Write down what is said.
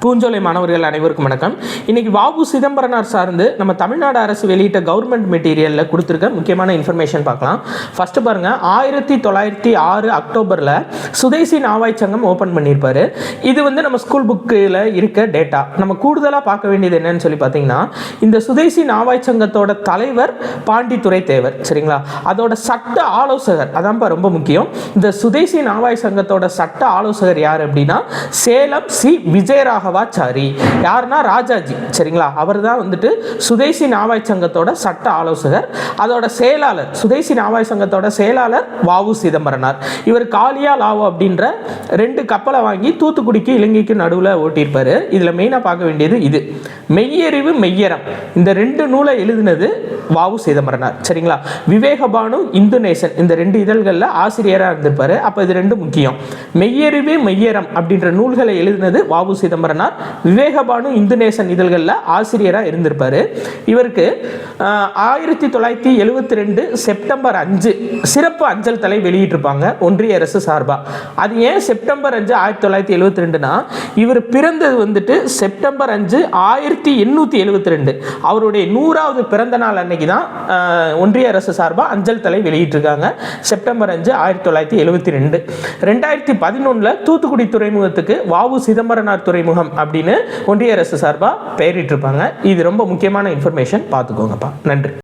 பூஞ்சோலை மாணவர்கள் அனைவருக்கும் வணக்கம். இன்னைக்கு வாவு சிதம்பரனார் சார்ந்து நம்ம தமிழ்நாடு அரசு வெளியிட்ட கவர்மெண்ட் மெட்டீரியலில் கொடுத்துருக்க முக்கியமான இன்ஃபர்மேஷன் பார்க்கலாம். ஃபர்ஸ்ட் பாருங்க, 1906 அக்டோபரில் சுதேசி நாவாய் சங்கம் ஓப்பன் பண்ணியிருப்பாரு. இது நம்ம ஸ்கூல் புக்கில் இருக்க டேட்டா. நம்ம கூடுதலாக பார்க்க வேண்டியது என்னன்னு சொல்லி பார்த்தீங்கன்னா, இந்த சுதேசி நாவாய் சங்கத்தோட தலைவர் பாண்டித்துரை தேவர், சரிங்களா? அதோட சட்ட ஆலோசகர் அதான்ப்பா ரொம்ப முக்கியம். இந்த சுதேசி நாவாய் சங்கத்தோட சட்ட ஆலோசகர் யார் அப்படின்னா சேலம் சி விஜயராகவாச்சாரி. யாருன்னா ராஜாஜி, சரிங்களா? அவர் தான் சுதேசி நாவாய் சங்கத்தோட சட்ட ஆலோசகர். அதோட செயலாளர், சுதேசி நாவாய் சங்கத்தோட செயலாளர் வாவு சிதம்பரனார். இவர் காளியா லாவோ அப்படின்ற 2 கப்பலை வாங்கி தூத்துக்குடிக்கு இலங்கைக்கு நடுவில் ஓட்டியிருப்பாரு. இதில் மெயினாக பார்க்க வேண்டியது இது மெய்யறிவு மெய்யறம். இந்த 2 நூலை எழுதினது வாவு சிதம்பரனார், சரிங்களா? விவேகபானு இந்துநேசன் இந்த 2 இதழ்களில் ஆசிரியராக இருந்திருப்பாரு. அப்போ இது 2 முக்கியம். மெய்யறிவு மெய்யறம் அப்படின்ற நூல்களை எழுதினது வாவு சிதம்பரனார். விவேகபானு இந்துநேசன் இதழ்களில் ஆசிரியராக இருந்திருப்பாரு. இவருக்கு 1972 செப்டம்பர் 5 சிறப்பு அஞ்சல் தலை வெளியிட்டிருப்பாங்க ஒன்றிய அரசு சார்பா. அது ஏன் செப்டம்பர் 5 1972னா, இவர் பிறந்தது செப்டம்பர் 5 1872. அவருடைய 100வது பிறந்த நாள் அன்னைக்கு தான் ஒன்றிய அரசு சார்பா அஞ்சல் தலை வெளியிட்டிருக்காங்க. செப்டம்பர் 5 1972. 2011 தூத்துக்குடி துறைமுகத்துக்கு வாவு சிதம்பரனார் துறைமுகம் அப்படின்னு ஒன்றிய அரசு சார்பா பெயரிட்டிருப்பாங்க. இது ரொம்ப முக்கியமான இன்ஃபர்மேஷன், பார்த்துக்கோங்கப்பா. நன்றி.